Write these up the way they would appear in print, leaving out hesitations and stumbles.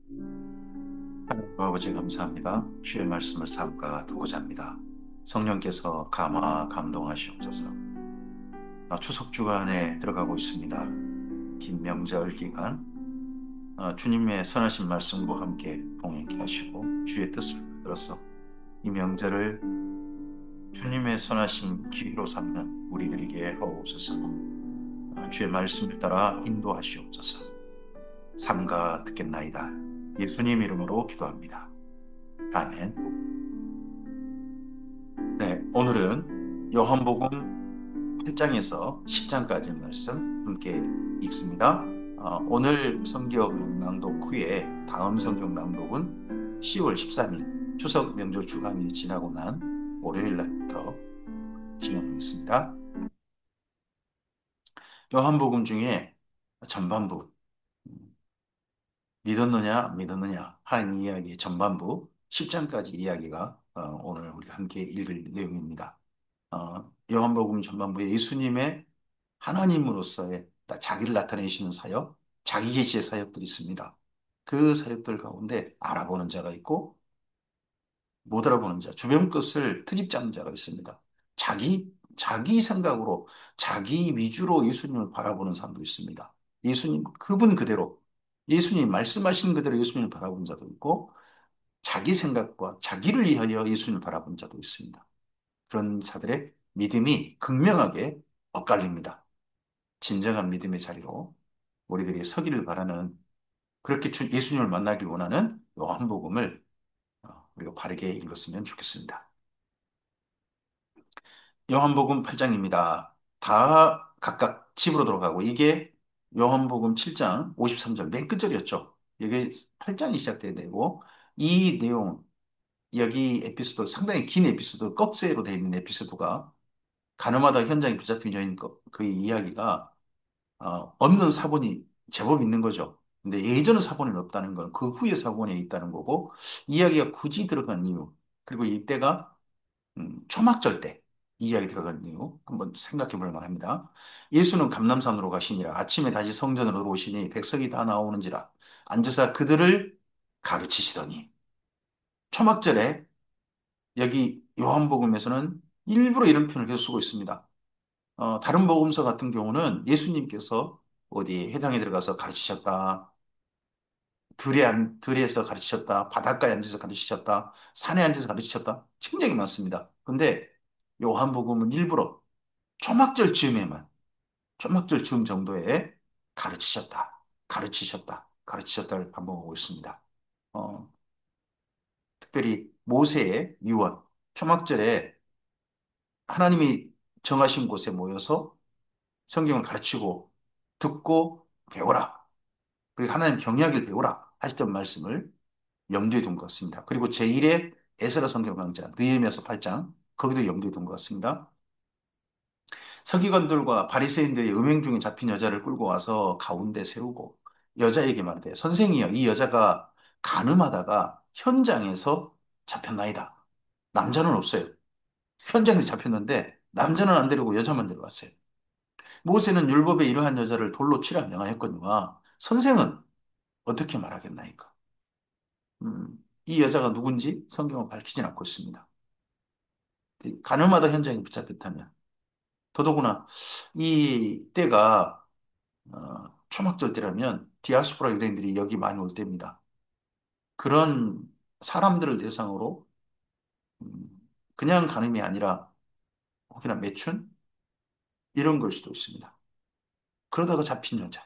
하나님 아버지 감사합니다. 주의 말씀을 삼가 두고자 합니다. 성령께서 감화 감동하시옵소서. 추석 주간에 들어가고 있습니다. 긴 명절 기간 주님의 선하신 말씀과 함께 동행케 하시고 주의 뜻을 들어서 이 명절을 주님의 선하신 기회로 삼는 우리들에게 하옵소서. 주의 말씀을 따라 인도하시옵소서. 삼가 듣겠나이다. 예수님 이름으로 기도합니다. 아멘. 네, 오늘은 요한복음 8장에서 10장까지 말씀 함께 읽습니다. 오늘 성경 낭독 후에 다음 성경 낭독은 10월 13일 추석 명절 주간이 지나고 난 월요일 날부터 진행하겠습니다. 요한복음 중에 전반부, 믿었느냐 안 믿었느냐 하는 이야기의 전반부 10장까지 이야기가 오늘 우리가 함께 읽을 내용입니다. 요한복음 전반부에 예수님의 하나님으로서의 자기를 나타내시는 사역, 자기 계시의 사역들이 있습니다. 그 사역들 가운데 알아보는 자가 있고 못 알아보는 자, 주변 것을 트집 잡는 자가 있습니다. 자기 생각으로, 자기 위주로 예수님을 바라보는 사람도 있습니다. 예수님, 그분 그대로, 예수님 말씀하시는 그대로 예수님을 바라보는 자도 있고, 자기 생각과 자기를 위하여 예수님을 바라보는 자도 있습니다. 그런 자들의 믿음이 극명하게 엇갈립니다. 진정한 믿음의 자리로 우리들이 서기를 바라는 그렇게 예수님을 만나길 원하는 요한복음을 우리가 바르게 읽었으면 좋겠습니다. 요한복음 8장입니다. 다 각각 집으로 들어가고 이게 요한복음 7장 53절 맨 끝절이었죠. 이게 8장이 시작돼야 되고 이 내용 여기 에피소드 상당히 긴 에피소드 꺽쇠로 되어 있는 에피소드가 가늠하다 현장에 붙잡힌 여인 그 이야기가 없는 사본이 제법 있는 거죠. 근데 예전의 사본이 없다는 건 그 후에 사본에 있다는 거고 이야기가 굳이 들어간 이유 그리고 이때가 초막절 때 이야기 들어간 이유 한번 생각해 볼 만합니다. 예수는 감람산으로 가시니라 아침에 다시 성전으로 오시니 백성이 다 나오는지라 앉으사 그들을 가르치시더니 초막절에 여기 요한복음에서는 일부러 이런 표현을 계속 쓰고 있습니다. 다른 복음서 같은 경우는 예수님께서 어디 회당에 들어가서 가르치셨다. 들에서 가르치셨다. 바닷가에 앉아서 가르치셨다. 산에 앉아서 가르치셨다. 굉장히 많습니다. 근데 요한복음은 일부러 초막절 즈음에만, 초막절 즈음 정도에 가르치셨다. 가르치셨다. 가르치셨다를 반복하고 있습니다. 어, 특별히 모세의 유언, 초막절에 하나님이 정하신 곳에 모여서 성경을 가르치고 듣고 배워라. 그리고 하나님 경외하기를 배우라 하셨던 말씀을 염두에 둔 것 같습니다. 그리고 제1의 에스라 성경 강좌, 느헤미야서 8장, 거기도 염두에 둔 것 같습니다. 서기관들과 바리새인들이 음행 중에 잡힌 여자를 끌고 와서 가운데 세우고 여자에게 말하되 선생이여 이 여자가 간음하다가 현장에서 잡혔나이다. 남자는 없어요. 현장에서 잡혔는데 남자는 안 데리고 여자만 데려왔어요. 모세는 율법에 이러한 여자를 돌로 치라 명하였거니와 선생은 어떻게 말하겠나이까? 이 여자가 누군지 성경은 밝히진 않고 있습니다. 가늠하다 현장에 붙잡혔다면 더더구나 이 때가 초막절 때라면 디아스포라 유대인들이 여기 많이 올 때입니다. 그런 사람들을 대상으로 그냥 간음이 아니라 혹여나 매춘 이런 걸 수도 있습니다. 그러다가 잡힌 여자.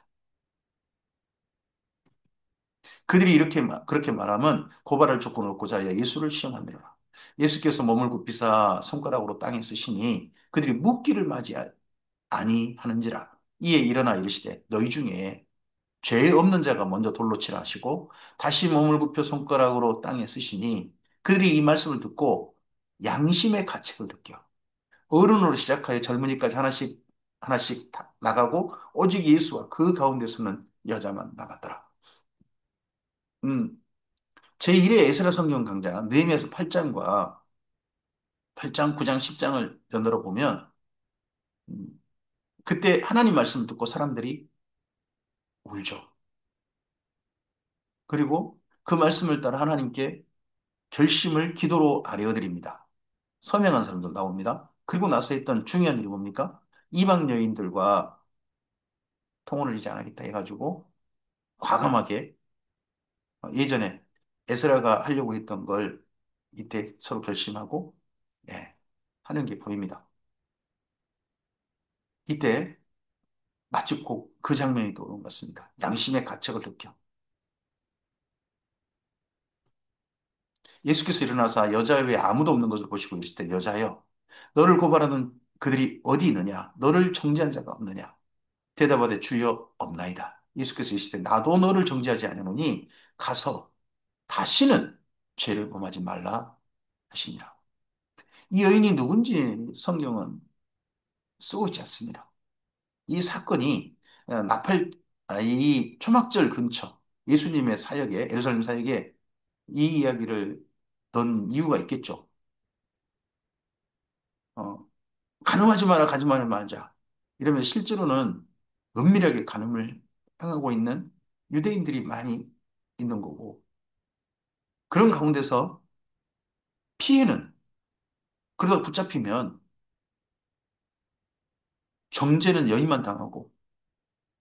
그들이 그렇게 말하면 고발할 조건을 얻고자 하여 예수를 시험하느라. 예수께서 몸을 굽히사 손가락으로 땅에 쓰시니 그들이 묻기를 맞이 아니하는지라. 이에 일어나 이르시되 너희 중에 죄 없는 자가 먼저 돌로 치라 하시고 다시 몸을 굽혀 손가락으로 땅에 쓰시니 그들이 이 말씀을 듣고 양심의 가책을 느껴 어른으로 시작하여 젊은이까지 하나씩 하나씩 다 나가고 오직 예수와 그 가운데서는 여자만 나갔더라. 음, 제1회 에스라 성경 강좌 느헤미야서 8장과 8장, 9장, 10장을 연달아 보면 음, 그때 하나님 말씀을 듣고 사람들이 울죠. 그리고 그 말씀을 따라 하나님께 결심을 기도로 아뢰어드립니다. 서명한 사람들 나옵니다. 그리고 나서 했던 중요한 일이 뭡니까? 이방 여인들과 통혼을 이제 안 하겠다 해가지고 과감하게 예전에 에스라가 하려고 했던 걸 이때 서로 결심하고 예, 하는 게 보입니다. 이때 마치 꼭 그 장면이 떠오른 것 같습니다. 양심의 가책을 느껴. 예수께서 일어나사 여자 외에 아무도 없는 것을 보시고 이르실 때 여자여 너를 고발하는 그들이 어디 있느냐 너를 정죄한 자가 없느냐 대답하되 주여 없나이다. 예수께서 이르시되 나도 너를 정죄하지 아니하노니 가서 다시는 죄를 범하지 말라 하시니라. 이 여인이 누군지 성경은 쓰고 있지 않습니다. 이 사건이 이 초막절 근처 예수님의 사역에 예루살렘 사역에 이 이야기를 던 이유가 있겠죠. 어, 간음하지 마라, 가지 말자. 이러면 실제로는 은밀하게 간음을 행하고 있는 유대인들이 많이 있는 거고, 그런 가운데서 피해는, 그러다 붙잡히면 정죄는 여인만 당하고,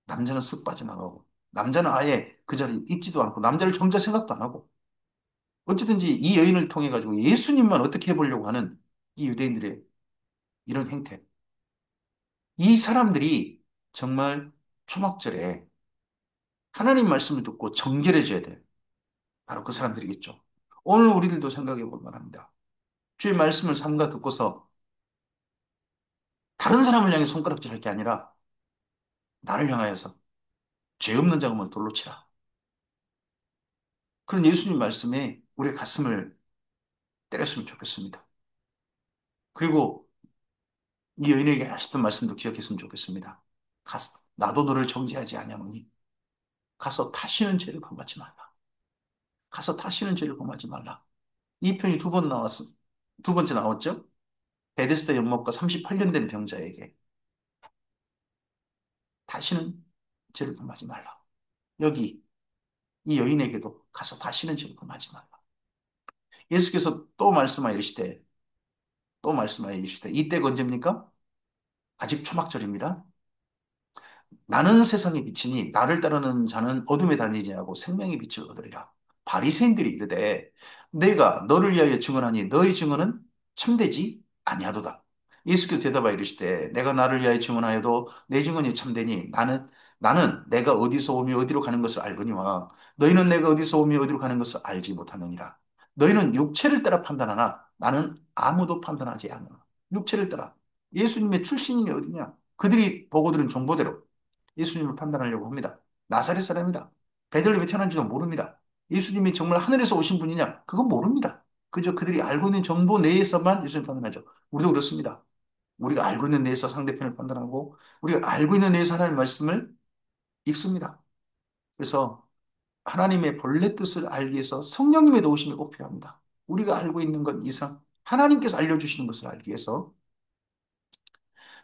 남자는 쓱 빠져나가고, 남자는 아예 그 자리에 있지도 않고, 남자를 정죄할 생각도 안 하고, 어쨌든지 이 여인을 통해 가지고 예수님만 어떻게 해보려고 하는 이 유대인들의 이런 행태. 이 사람들이 정말 초막절에 하나님 말씀을 듣고 정결해져야 돼. 바로 그 사람들이겠죠. 오늘 우리들도 생각해 볼 만합니다. 주의 말씀을 삼가 듣고서 다른 사람을 향해 손가락질 할 게 아니라 나를 향하여서 죄 없는 자금을 돌로 치라. 그런 예수님 말씀에 우리의 가슴을 때렸으면 좋겠습니다. 그리고 이 여인에게 하셨던 말씀도 기억했으면 좋겠습니다. 가서, 나도 너를 정죄하지 아니하노니 가서 다시는 죄를 범하지 말라. 가서 다시는 죄를 범하지 말라. 이 편이 두 번 나왔어. 두 번째 나왔죠? 베데스다 연못가 38년 된 병자에게 다시는 죄를 범하지 말라. 여기 이 여인에게도 가서 다시는 죄를 범하지 말라. 예수께서 또 말씀하여 이르시되 또 말씀하여 이르시되 이때가 언제입니까? 아직 초막절입니다. 나는 세상의 빛이니 나를 따르는 자는 어둠에 다니지 않고 생명의 빛을 얻으리라. 바리새인들이 이르되 내가 너를 위하여 증언하니 너의 증언은 참되지 아니하도다. 예수께서 대답하여 이르시되 내가 나를 위하여 증언하여도 내 증언이 참되니 나는 내가 어디서 오며 어디로 가는 것을 알거니와 너희는 내가 어디서 오며 어디로 가는 것을 알지 못하느니라. 너희는 육체를 따라 판단하나 나는 아무도 판단하지 않노라. 육체를 따라 예수님의 출신이 어디냐? 그들이 보고 들은 정보대로 예수님을 판단하려고 합니다. 나사렛 사람입니다. 베들레헴에 태어난지도 모릅니다. 예수님이 정말 하늘에서 오신 분이냐? 그건 모릅니다. 그저 그들이 알고 있는 정보 내에서만 예수님 판단하죠. 우리도 그렇습니다. 우리가 알고 있는 내에서 상대편을 판단하고 우리가 알고 있는 내에서 하나님의 말씀을 읽습니다. 그래서 하나님의 본래 뜻을 알기 위해서 성령님의 도우심이 꼭 필요합니다. 우리가 알고 있는 것 이상 하나님께서 알려주시는 것을 알기 위해서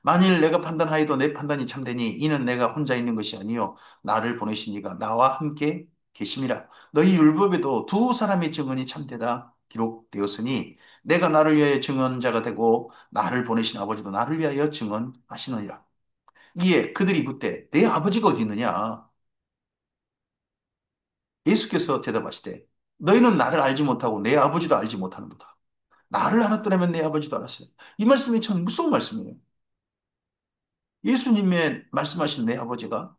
만일 내가 판단하여도 내 판단이 참되니 이는 내가 혼자 있는 것이 아니요 나를 보내신 이가 나와 함께 계심이라. 너희 율법에도 두 사람의 증언이 참되다 기록되었으니 내가 나를 위하여 증언자가 되고 나를 보내신 아버지도 나를 위하여 증언하시느니라. 이에 그들이 묻되 내 아버지가 어디 있느냐? 예수께서 대답하시되 너희는 나를 알지 못하고 내 아버지도 알지 못하는도다. 나를 알았더라면 내 아버지도 알았어요. 이 말씀이 참 무서운 말씀이에요. 예수님의 말씀하신 내 아버지가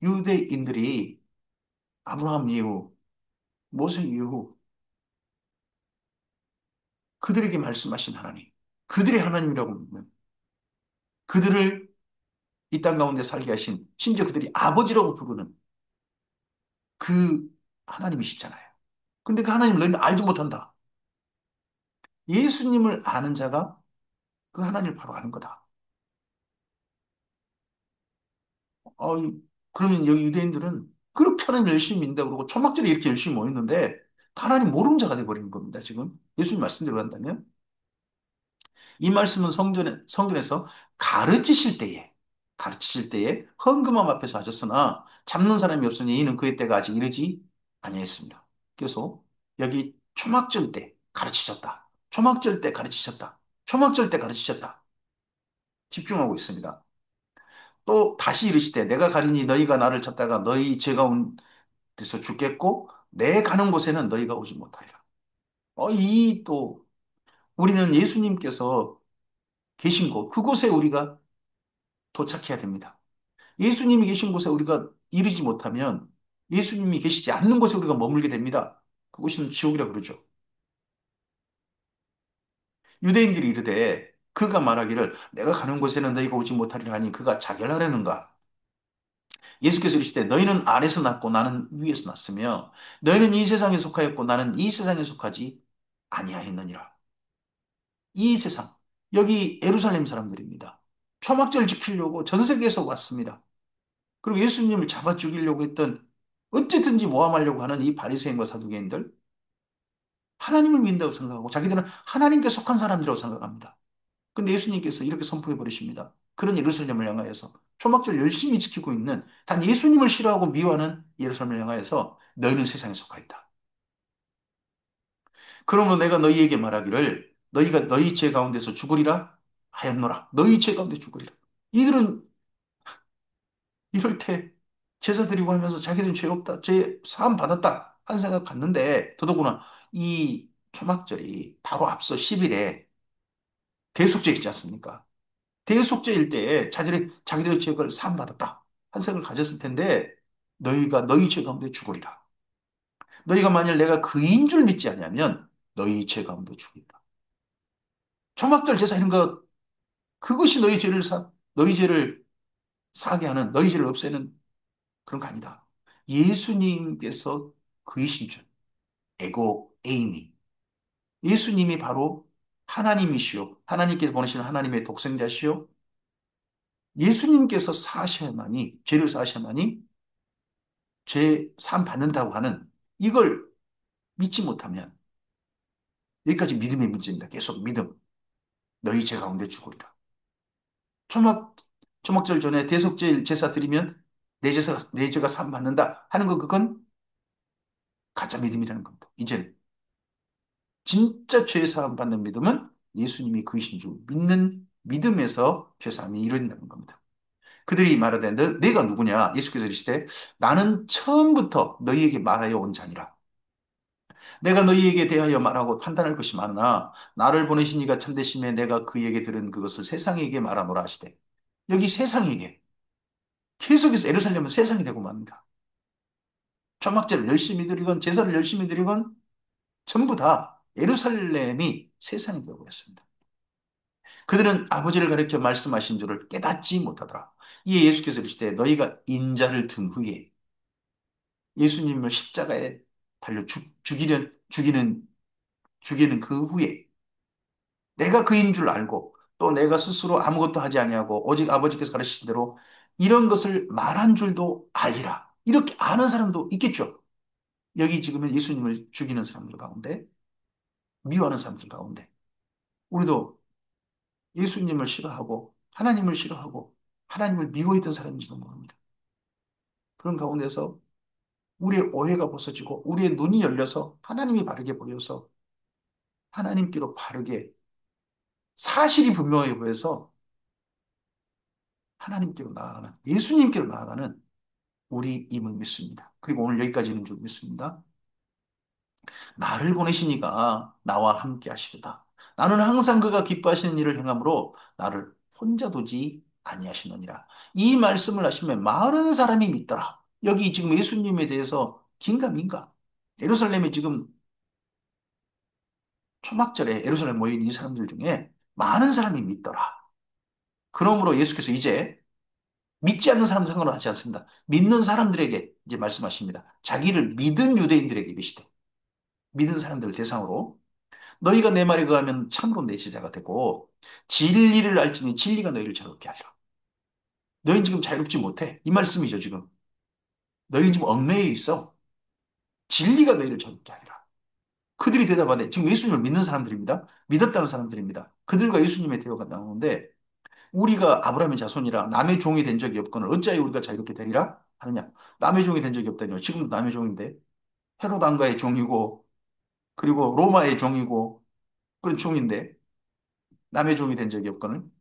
유대인들이 아브라함 이후, 모세 이후 그들에게 말씀하신 하나님, 그들의 하나님이라고 믿는 그들을 이 땅 가운데 살게 하신 심지어 그들이 아버지라고 부르는 그 하나님이시잖아요. 근데 그 하나님을 너희는 알지 못한다. 예수님을 아는 자가 그 하나님을 바로 아는 거다. 어, 그러면 여기 유대인들은 그렇게 하나님 열심히 믿는다 그러고 초막절에 이렇게 열심히 모였는데 하나님 모르는 자가 돼버리는 겁니다. 지금 예수님 말씀대로 한다면 이 말씀은 성전에서 가르치실 때에, 가르치실 때에 헌금함 앞에서 하셨으나 잡는 사람이 없으니 이는 그의 때가 아직 이르지 아니했습니다. 계속 여기 초막절 때 가르치셨다. 초막절 때 가르치셨다. 초막절 때 가르치셨다. 집중하고 있습니다. 또 다시 이르시되 내가 가리니 너희가 나를 찾다가 너희 죄 가운데서 죽겠고 내 가는 곳에는 너희가 오지 못하리라. 이 또 우리는 예수님께서 계신 곳, 그곳에 우리가 도착해야 됩니다. 예수님이 계신 곳에 우리가 이르지 못하면 예수님이 계시지 않는 곳에 우리가 머물게 됩니다. 그곳은 지옥이라 그러죠. 유대인들이 이르되 그가 말하기를 내가 가는 곳에는 너희가 오지 못하리라 하니 그가 자결하려는가? 예수께서 이르시되 너희는 아래서 났고 나는 위에서 났으며 너희는 이 세상에 속하였고 나는 이 세상에 속하지 아니하였느니라. 이 세상 여기 예루살렘 사람들입니다. 초막절 지키려고 전 세계에서 왔습니다. 그리고 예수님을 잡아 죽이려고 했던 어쨌든지 모함하려고 하는 이 바리새인과 사두개인들 하나님을 믿는다고 생각하고 자기들은 하나님께 속한 사람들이라고 생각합니다. 근데 예수님께서 이렇게 선포해 버리십니다. 그런 예루살렘을 향하여서 초막절 열심히 지키고 있는 단 예수님을 싫어하고 미워하는 예루살렘을 향하여서 너희는 세상에 속하 있다. 그러므로 내가 너희에게 말하기를 너희가 너희 죄 가운데서 죽으리라 하였노라. 너희 죄 가운데 죽으리라. 이들은 이럴 때 제사 드리고 하면서 자기들은 죄 없다, 죄 사함 받았다 한 생각 갖는데 더더구나 이 초막절이 바로 앞서 10일에 대속죄 있지 않습니까? 대속죄일 때에 자기들의 죄를 사함 받았다 한 생각을 가졌을 텐데 너희가 너희 죄 가운데 죽으리라. 너희가 만일 내가 그인 줄 믿지 않냐면 너희 죄 가운데 죽으리라. 초막절 제사 이런 거 그것이 너희 죄를 사하게 하는 너희 죄를 없애는 그런 거 아니다. 예수님께서 그이신 줄. 에고 에이미. 예수님이 바로 하나님이시요. 하나님께서 보내시는 하나님의 독생자시요. 예수님께서 사셔야만이, 죄를 사셔야만이 죄 사함 받는다고 하는 이걸 믿지 못하면 여기까지 믿음의 문제입니다. 계속 믿음. 너희 죄 가운데 죽으리라. 초막, 초막절 전에 대속죄 제사 드리면 내 죄가 사함 받는다 하는 건 그건 가짜 믿음이라는 겁니다. 이제 진짜 죄사함 받는 믿음은 예수님이 그이신 줄 믿는 믿음에서 죄사함이 이루어진다는 겁니다. 그들이 말하되 내가 누구냐? 예수께서 이르시되 나는 처음부터 너희에게 말하여 온 자니라. 내가 너희에게 대하여 말하고 판단할 것이 많으나 나를 보내신 이가 참되심에 내가 그에게 들은 그것을 세상에게 말하노라 하시되 여기 세상에게 계속해서 예루살렘은 세상이 되고 맙니다. 초막제를 열심히 드리건 제사를 열심히 드리건 전부 다 예루살렘이 세상이 되고 있습니다. 그들은 아버지를 가리켜 말씀하신 줄을 깨닫지 못하더라. 이에 예수께서 이르시되 너희가 인자를 든 후에 예수님을 십자가에 달려 죽이는 그 후에 내가 그인 줄 알고 또 내가 스스로 아무것도 하지 아니하고 오직 아버지께서 가르치신 대로 이런 것을 말한 줄도 알리라. 이렇게 아는 사람도 있겠죠. 여기 지금은 예수님을 죽이는 사람들 가운데 미워하는 사람들 가운데 우리도 예수님을 싫어하고 하나님을 싫어하고 하나님을 미워했던 사람인지도 모릅니다. 그런 가운데서 우리의 오해가 벗어지고 우리의 눈이 열려서 하나님이 바르게 보여서 하나님께로 바르게 사실이 분명해 보여서 하나님께로 나아가는 예수님께로 나아가는 우리임을 믿습니다. 그리고 오늘 여기까지는 줄 믿습니다. 나를 보내시니가 나와 함께 하시도다. 나는 항상 그가 기뻐하시는 일을 행함으로 나를 혼자 두지 아니하시느니라. 이 말씀을 하시면 많은 사람이 믿더라. 여기 지금 예수님에 대해서 긴가민가. 예루살렘에 지금 초막절에 예루살렘 모인 이 사람들 중에 많은 사람이 믿더라. 그러므로 예수께서 이제 믿지 않는 사람 상관을 하지 않습니다. 믿는 사람들에게 이제 말씀하십니다. 자기를 믿은 유대인들에게 계시되 믿은 사람들을 대상으로 너희가 내 말에 거하면 참으로 내 제자가 되고 진리를 알지니 진리가 너희를 자유롭게 하리라. 너희는 지금 자유롭지 못해. 이 말씀이죠, 지금. 너희는 지금 얽매여 있어. 진리가 너희를 자유롭게 하리라. 그들이 대답하네. 지금 예수님을 믿는 사람들입니다. 믿었다는 사람들입니다. 그들과 예수님의 대화가 나오는데 우리가 아브라함의 자손이라 남의 종이 된 적이 없거늘 어찌하여 우리가 자유롭게 되리라 하느냐. 남의 종이 된 적이 없다니요. 지금도 남의 종인데 헤롯 왕가의 종이고 그리고 로마의 종이고 그런 종인데 남의 종이 된 적이 없거든.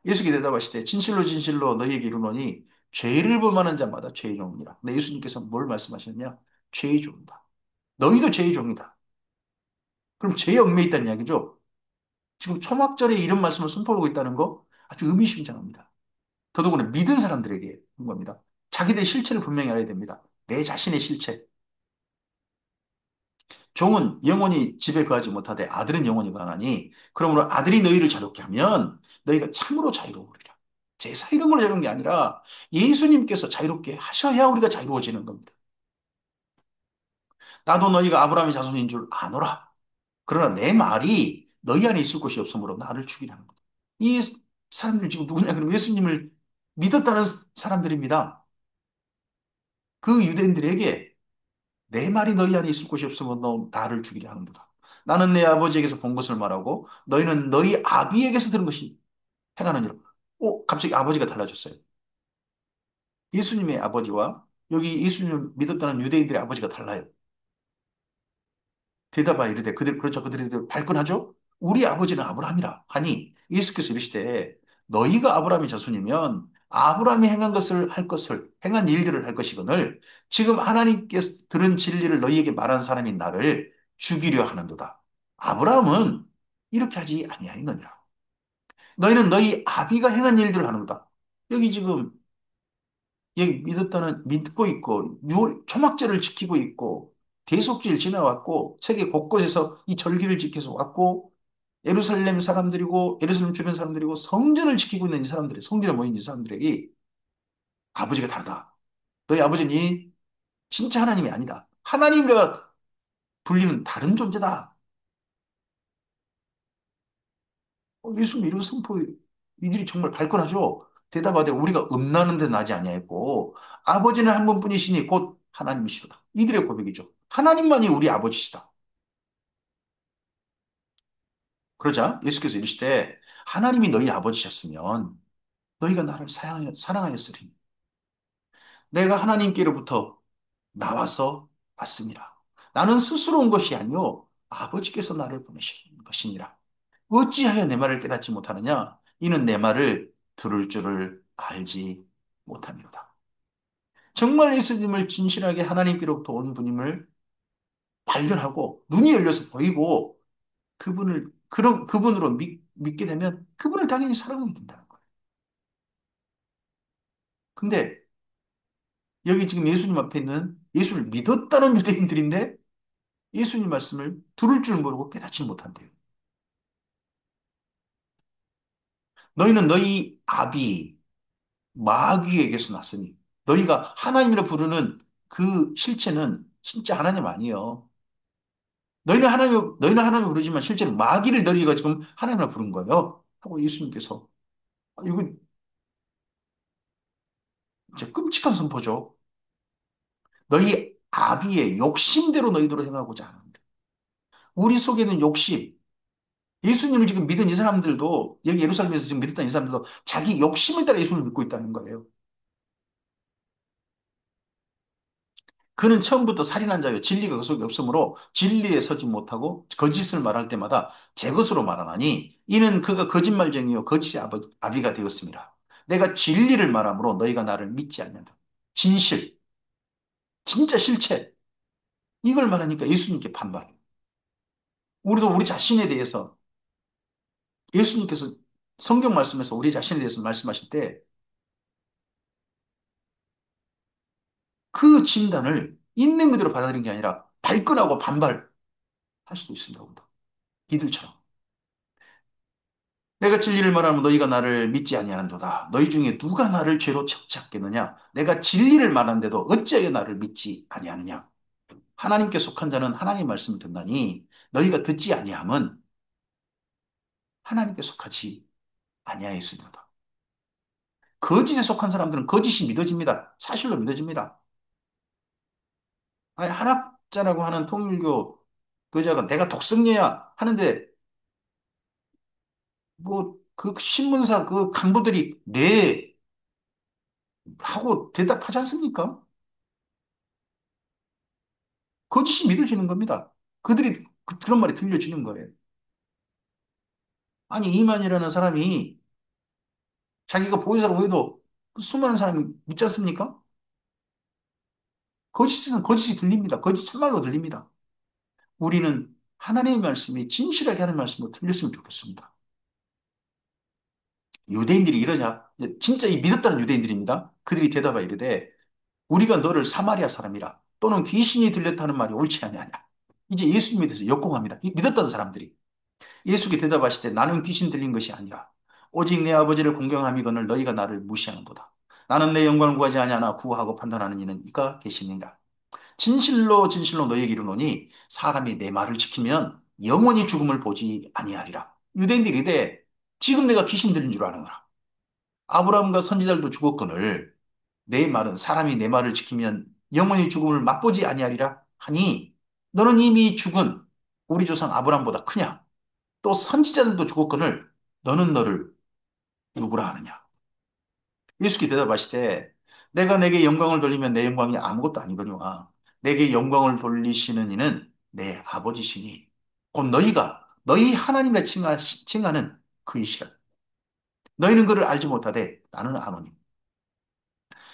예수께 대답하시되 진실로 진실로 너희에게 이르노니 죄를 범하는 자마다 죄의 종이라. 근데 예수님께서 뭘 말씀하셨냐? 죄의 종이다. 너희도 죄의 종이다. 그럼 죄에 얽매여 있다는 이야기죠. 지금 초막절에 이런 말씀을 선포하고 있다는 거 아주 의미심장합니다. 더더구나 믿은 사람들에게 한 겁니다. 자기들의 실체를 분명히 알아야 됩니다. 내 자신의 실체. 종은 영원히 집에 거하지 못하되 아들은 영원히 거하나니 그러므로 아들이 너희를 자유롭게 하면 너희가 참으로 자유로우리라. 제사 이런 걸로 자유로운 게 아니라 예수님께서 자유롭게 하셔야 우리가 자유로워지는 겁니다. 나도 너희가 아브라함의 자손인 줄 아노라. 그러나 내 말이 너희 안에 있을 곳이 없으므로 나를 죽이라 하는 거다. 이 사람들 지금 누구냐? 그럼 예수님을 믿었다는 사람들입니다. 그 유대인들에게 내 말이 너희 안에 있을 곳이 없으면 너 나를 죽이려 하는도다. 나는 내 아버지에게서 본 것을 말하고 너희는 너희 아비에게서 들은 것이 행하느니라. 갑자기 아버지가 달라졌어요. 예수님의 아버지와 여기 예수님을 믿었다는 유대인들의 아버지가 달라요. 대답하여 이르되 그들 그렇죠. 그들이 발끈하죠. 우리 아버지는 아브라함이라 하니 예수께서 이르시되 너희가 아브라함의 자손이면 아브라함이 행한 것을 할 것을 행한 일들을 할 것이거늘 지금 하나님께서 들은 진리를 너희에게 말한 사람인 나를 죽이려 하는도다. 아브라함은 이렇게 하지 아니하였느니라. 너희는 너희 아비가 행한 일들을 하는도다. 여기 지금 여기 믿었다는 믿고 있고 초막절을 지키고 있고 대속절 지나왔고 세계 곳곳에서 이 절기를 지켜서 왔고 예루살렘 사람들이고 예루살렘 주변 사람들이고 성전을 지키고 있는 이 사람들이 성전에 모인 이 사람들에게 아버지가 다르다. 너희 아버지는 진짜 하나님이 아니다. 하나님과 불리는 다른 존재다. 예수님 이런 선포 이들이 정말 발끈하죠. 대답하되 우리가 음나는 데 나지 아니하였고 아버지는 한 분뿐이시니 곧 하나님이시로다. 이들의 고백이죠. 하나님만이 우리 아버지시다. 그러자 예수께서 이르시되 하나님이 너희 아버지셨으면 너희가 나를 사랑하였으리. 내가 하나님께로부터 나와서 왔습니다. 나는 스스로 온 것이 아니요 아버지께서 나를 보내신 것이니라. 어찌하여 내 말을 깨닫지 못하느냐? 이는 내 말을 들을 줄을 알지 못함이로다. 정말 예수님을 진실하게 하나님께로부터 온 분임을 발견하고 눈이 열려서 보이고 그런 그분으로 믿게 되면 그분을 당연히 사랑하게 된다는 거예요. 근데 여기 지금 예수님 앞에 있는 예수를 믿었다는 유대인들인데 예수님 말씀을 들을 줄 모르고 깨닫지 못한대요. 너희는 너희 아비 마귀에게서 났으니 너희가 하나님이라 부르는 그 실체는 진짜 하나님 아니에요. 너희는 하나님 부르지만 실제로 마귀를 너희가 지금 하나님이라 부른 거예요. 하고 예수님께서 이거 진짜 끔찍한 선포죠. 너희 아비의 욕심대로 너희들을 행하고자 하는데 우리 속에는 욕심, 예수님을 지금 믿은 이 사람들도 여기 예루살렘에서 지금 믿었던 이 사람들도 자기 욕심을 따라 예수님을 믿고 있다는 거예요. 그는 처음부터 살인한 자요 진리가 그 속에 없으므로 진리에 서지 못하고 거짓을 말할 때마다 제 것으로 말하나니 이는 그가 거짓말쟁이요 거짓의 아비가 되었습니다. 내가 진리를 말함으로 너희가 나를 믿지 않는다. 진실, 진짜 실체 이걸 말하니까 예수님께 반발해요. 우리도 우리 자신에 대해서 예수님께서 성경 말씀에서 우리 자신에 대해서 말씀하실 때 그 진단을 있는 그대로 받아들이는 게 아니라 발끈하고 반발할 수도 있습니다. 우리도. 이들처럼. 내가 진리를 말하면 너희가 나를 믿지 아니하는도다. 너희 중에 누가 나를 죄로 착착겠느냐? 내가 진리를 말하는데도 어찌하여 나를 믿지 아니하느냐? 하나님께 속한 자는 하나님의 말씀을 듣나니 너희가 듣지 아니함은 하나님께 속하지 아니하였습니다. 거짓에 속한 사람들은 거짓이 믿어집니다. 사실로 믿어집니다. 아니, 한학자라고 하는 통일교 교자가 내가 독성녀야 하는데 뭐 그 신문사 그 간부들이 네 하고 대답하지 않습니까? 거짓이 믿어지는 겁니다. 그들이 그런 말이 들려지는 거예요. 아니, 이만이라는 사람이 자기가 보혜사로 보여도 그 수많은 사람이 믿지 않습니까? 거짓은 거짓이 들립니다. 거짓 참말로 들립니다. 우리는 하나님의 말씀이 진실하게 하는 말씀으로 들렸으면 좋겠습니다. 유대인들이 이러냐? 이제 진짜 이 믿었다는 유대인들입니다. 그들이 대답하 이르되 우리가 너를 사마리아 사람이라 또는 귀신이 들렸다는 말이 옳지 아니하냐. 이제 예수님에 대해서 역공합니다. 이 믿었던 사람들이. 예수께 대답하시되 나는 귀신 들린 것이 아니라 오직 내 아버지를 공경함이거늘 너희가 나를 무시하는도다. 나는 내 영광을 구하지 아니하나 구하고 판단하는 이는 이가 계시느니라. 진실로 진실로 너희에게 이르노니 사람이 내 말을 지키면 영원히 죽음을 보지 아니하리라. 유대인들이 이르되 지금 내가 귀신 들린 줄 아는구나. 아브라함과 선지자들도 죽었거늘 내 말은 사람이 내 말을 지키면 영원히 죽음을 맛보지 아니하리라 하니 너는 이미 죽은 우리 조상 아브라함보다 크냐? 또 선지자들도 죽었거늘 너는 너를 누구라 하느냐? 예수께 대답하시되 내가 내게 영광을 돌리면 내 영광이 아무것도 아니거니와 내게 영광을 돌리시는 이는 내 아버지시니 곧 너희가 너희 하나님이라 칭하는 그이시라. 너희는 그를 알지 못하되 나는 아노니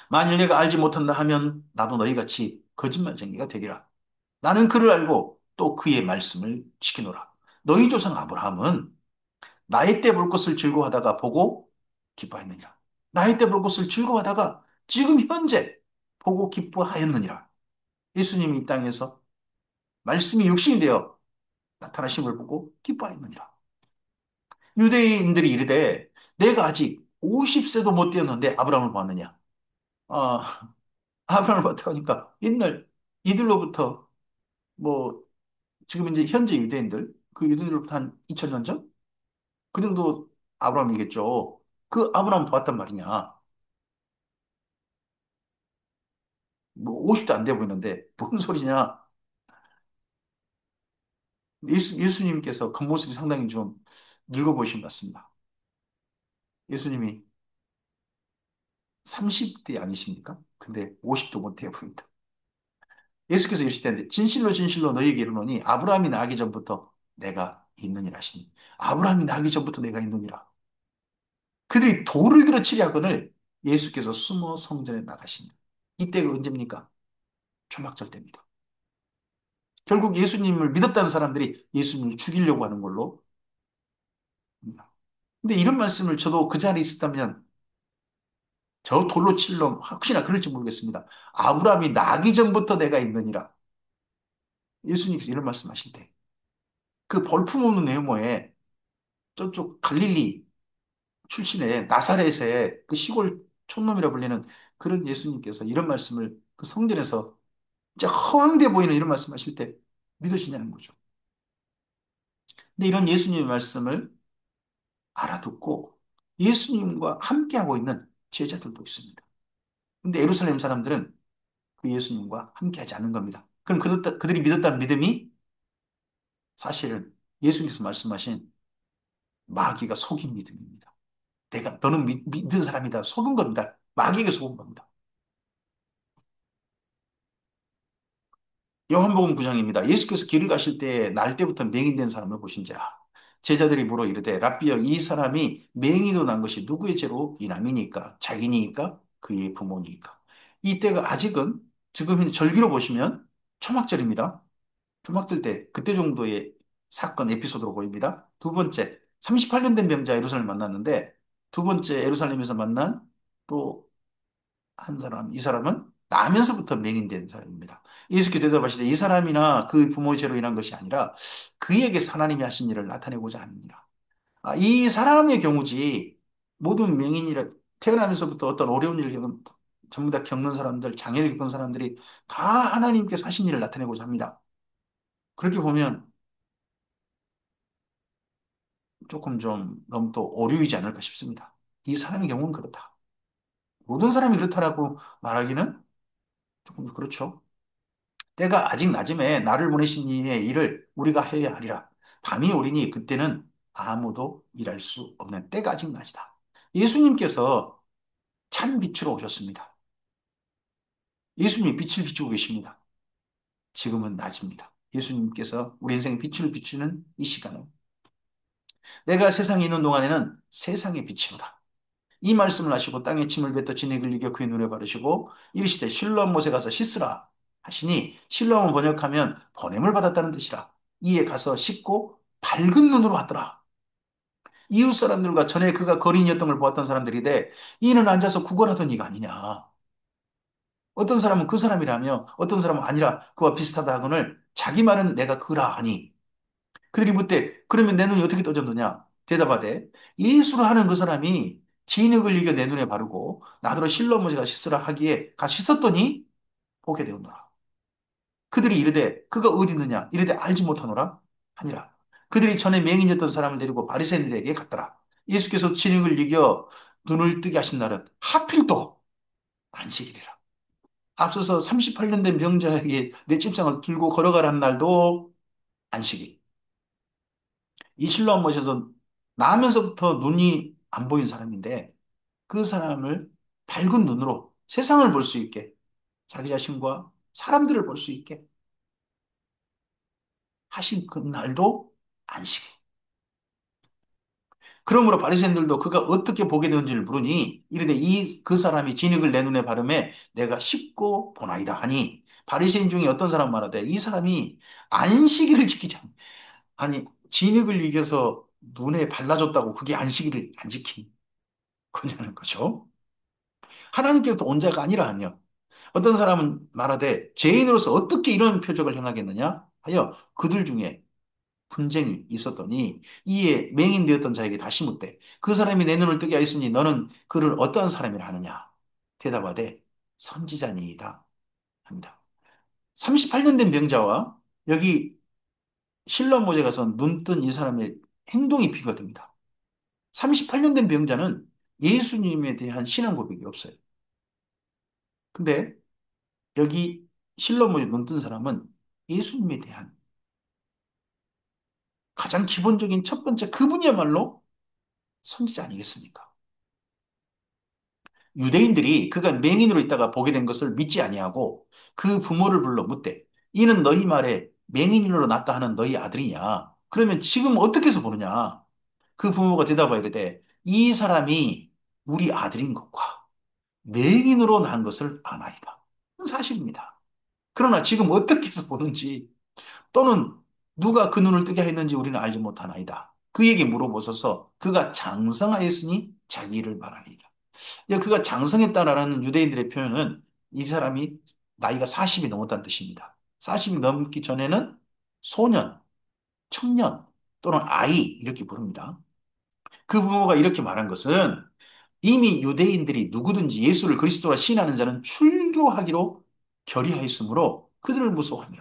만일 내가 알지 못한다 하면 나도 너희같이 거짓말쟁이가 되리라. 나는 그를 알고 또 그의 말씀을 지키노라. 너희 조상 아브라함은 나의 때 볼 것을 즐거워하다가 보고 기뻐했느니라. 나의 때 볼 것을 즐거워하다가 지금 현재 보고 기뻐하였느니라. 예수님이 이 땅에서 말씀이 육신이 되어 나타나심을 보고 기뻐하였느니라. 유대인들이 이르되 내가 아직 50세도 못 되었는데 아브라함을 보았느냐? 아, 아브라함을 봤다 하니까 옛날 이들로부터 뭐 지금 이제 현재 유대인들 그 유대인들로부터 한 2000년 전? 그 정도 아브라함이겠죠. 그 아브라함 봤단 말이냐. 뭐 50도 안 돼 보이는데 뭔 소리냐. 예수님께서 겉모습이 상당히 좀 늙어 보이신 것 같습니다. 예수님이 30대 아니십니까? 근데 50도 못 돼 보인다. 예수께서 이르시되 진실로 진실로 너희에게 이르노니 아브라함이 나기 전부터 내가 있느니라 하시니 아브라함이 나기 전부터 내가 있느니라. 그들이 돌을 들어 치려 하거늘 예수께서 숨어 성전에 나가시니 이때가 언제입니까? 초막절 때입니다. 결국 예수님을 믿었다는 사람들이 예수님을 죽이려고 하는 걸로 봅니다. 근데 이런 말씀을 저도 그 자리에 있었다면 저 돌로 칠 놈 혹시나 그럴지 모르겠습니다. 아브라함이 나기 전부터 내가 있느니라. 예수님께서 이런 말씀하실 때 그 볼품없는 외모에 저쪽 갈릴리 출신의 나사렛의 그 시골 촌놈이라 불리는 그런 예수님께서 이런 말씀을 그 성전에서 진짜 허황돼 보이는 이런 말씀하실 때 믿으시냐는 거죠. 근데 이런 예수님의 말씀을 알아듣고 예수님과 함께하고 있는 제자들도 있습니다. 근데 예루살렘 사람들은 그 예수님과 함께하지 않는 겁니다. 그럼 그들이 믿었다는 믿음이 사실은 예수님께서 말씀하신 마귀가 속인 믿음입니다. 너는 믿는 사람이다. 속은 겁니다. 마귀에게 속은 겁니다. 요한복음 9장입니다. 예수께서 길을 가실 때 날 때부터 맹인된 사람을 보신지라. 제자들이 물어 이르되 랍비여 이 사람이 맹인으로 난 것이 누구의 죄로 인함이니까 자기니까 그의 부모니까. 이때가 아직은 지금 절기로 보시면 초막절입니다. 초막절 때 그때 정도의 사건 에피소드로 보입니다. 두 번째 38년 된 병자 예루살렘 만났는데 두 번째 예루살렘에서 만난 또 한 사람, 이 사람은 나면서부터 맹인된 사람입니다. 예수께서 대답하시되 이 사람이나 그 부모의 죄로 인한 것이 아니라 그에게 하나님이 하신 일을 나타내고자 합니다. 이 사람의 경우지 모든 맹인이라 태어나면서부터 어떤 어려운 일을 전부 다 겪는 사람들, 장애를 겪은 사람들이 다 하나님께서 하신 일을 나타내고자 합니다. 그렇게 보면 조금 좀 너무 또 오류이지 않을까 싶습니다. 이 사람의 경우는 그렇다. 모든 사람이 그렇다라고 말하기는 조금 그렇죠. 때가 아직 낮음에 나를 보내신 이의 일을 우리가 해야 하리라. 밤이 오리니 그때는 아무도 일할 수 없는 때가 아직 낮이다. 예수님께서 참 빛으로 오셨습니다. 예수님이 빛을 비추고 계십니다. 지금은 낮입니다. 예수님께서 우리 인생의 빛을 비추는 이 시간은 내가 세상에 있는 동안에는 세상의 빛이오라. 이 말씀을 하시고 땅에 침을 뱉어 진액을 이겨 그의 눈에 바르시고 이르시되 실로암 못에 가서 씻으라 하시니 실로암을 번역하면 보냄을 받았다는 뜻이라. 이에 가서 씻고 밝은 눈으로 왔더라. 이웃 사람들과 전에 그가 거린이었던 걸 보았던 사람들이 이는 앉아서 구걸하던 이가 아니냐. 어떤 사람은 그 사람이라며 어떤 사람은 아니라 그와 비슷하다 하거늘 자기 말은 내가 그라 하니 그들이 묻되 그러면 내 눈이 어떻게 떠졌느냐 대답하되 예수로 하는 그 사람이 진흙을 이겨 내 눈에 바르고 나더러 실로암못에 가 씻으라 하기에 가 씻었더니 보게 되었노라. 그들이 이르되 그가 어디 있느냐 이르되 알지 못하노라 하니라. 그들이 전에 맹인이었던 사람을 데리고 바리새인들에게 갔더라. 예수께서 진흙을 이겨 눈을 뜨게 하신 날은 하필 또 안식일이라. 앞서서 38년 된 병자에게 내 침상을 들고 걸어가라는 날도 안식일. 이 실로암 못에서 나면서부터 눈이 안 보인 사람인데 그 사람을 밝은 눈으로 세상을 볼 수 있게 자기 자신과 사람들을 볼 수 있게 하신 그 날도 안식일. 그러므로 바리새인들도 그가 어떻게 보게 되었는지를 물으니 이르되 이 그 사람이 진흙을 내 눈에 바르매 내가 씹고 보나이다 하니 바리새인 중에 어떤 사람 말하되 이 사람이 안식일을 지키지 않 아니 진흙을 이겨서 눈에 발라줬다고 그게 안식일을 안 지킨 거냐는 거죠. 하나님께로부터 온 자가 아니라 하며 어떤 사람은 말하되 죄인으로서 어떻게 이런 표적을 행하겠느냐 하여 그들 중에 분쟁이 있었더니 이에 맹인되었던 자에게 다시 묻되 그 사람이 내 눈을 뜨게 하였으니 너는 그를 어떠한 사람이라 하느냐 대답하되 선지자니이다 합니다. 38년 된 병자와 여기 실로암 못에 가서 눈 뜬 이 사람의 행동이 비교가 됩니다. 38년 된 병자는 예수님에 대한 신앙 고백이 없어요. 근데 여기 실로암 못에 눈 뜬 사람은 예수님에 대한 가장 기본적인 첫 번째 그분이야말로 선지자 아니겠습니까? 유대인들이 그가 맹인으로 있다가 보게 된 것을 믿지 아니하고 그 부모를 불러 묻되 이는 너희 말에 맹인으로 났다 하는 너희 아들이냐? 그러면 지금 어떻게 해서 보느냐? 그 부모가 대답하여 이르되 이 사람이 우리 아들인 것과 맹인으로 난 것을 아나이다. 그건 사실입니다. 그러나 지금 어떻게 해서 보는지 또는 누가 그 눈을 뜨게 했는지 우리는 알지 못하나이다. 그에게 물어보소서 그가 장성하였으니 자기 일을 말하리이다. 그가 장성했다라는 유대인들의 표현은 이 사람이 나이가 40이 넘었다는 뜻입니다. 40이 넘기 전에는 소년, 청년 또는 아이 이렇게 부릅니다. 그 부모가 이렇게 말한 것은 이미 유대인들이 누구든지 예수를 그리스도라 신하는 자는 출교하기로 결의하였으므로 그들을 무서워하며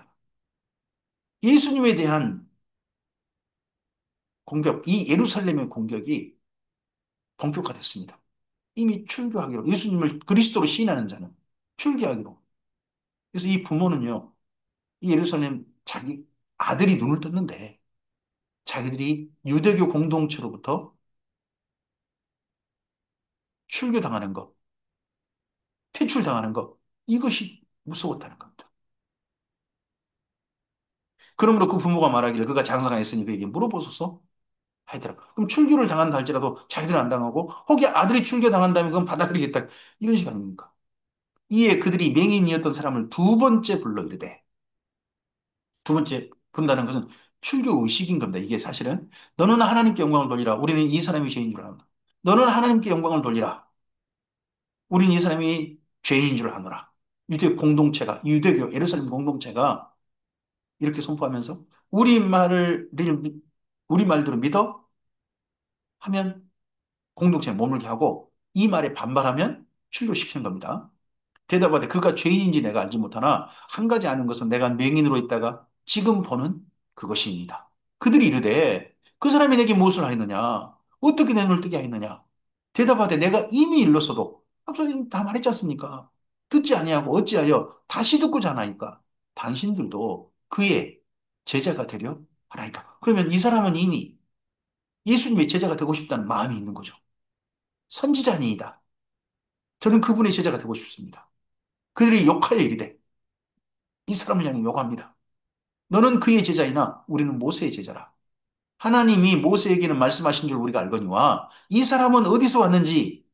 예수님에 대한 공격, 이 예루살렘의 공격이 본격화됐습니다. 이미 출교하기로 예수님을 그리스도로 시인하는 자는 출교하기로. 그래서 이 부모는요, 이 예루살렘 자기 아들이 눈을 떴는데 자기들이 유대교 공동체로부터 출교당하는 것, 퇴출당하는 것, 이것이 무서웠다는 겁니다. 그러므로 그 부모가 말하기를 그가 장사가 있으니 그에게 물어보소서 하더라고. 그럼 출교를 당한다 할지라도 자기들은 안 당하고 혹여 아들이 출교 당한다면 그건 받아들이겠다. 이런 식 아닙니까? 이에 그들이 맹인이었던 사람을 두 번째 불러 이르되 두 번째 본다는 것은 출교 의식인 겁니다. 이게 사실은 너는 하나님께 영광을 돌리라. 우리는 이 사람이 죄인 줄 아노라. 너는 하나님께 영광을 돌리라. 우리는 이 사람이 죄인 줄 아노라. 유대 공동체가 유대교 예루살렘 공동체가 이렇게 선포하면서 우리 말들을 믿어 하면 공동체에 머물게 하고 이 말에 반발하면 출교시키는 겁니다. 대답하되 그가 죄인인지 내가 알지 못하나 한 가지 아는 것은 내가 맹인으로 있다가 지금 보는 그것입니다. 그들이 이르되 그 사람이 내게 무엇을 하였느냐? 어떻게 내 눈을 뜨게 하였느냐? 대답하되 내가 이미 일렀어도 앞서 다 말했지 않습니까? 듣지 아니하고 어찌하여 다시 듣고자 하나이까? 당신들도 그의 제자가 되려 하나이까? 그러면 이 사람은 이미 예수님의 제자가 되고 싶다는 마음이 있는 거죠. 선지자니이다. 저는 그분의 제자가 되고 싶습니다. 그들이 욕하여 이르되 이 사람을 향해 욕합니다. 너는 그의 제자이나 우리는 모세의 제자라. 하나님이 모세에게는 말씀하신 줄 우리가 알거니와 이 사람은 어디서 왔는지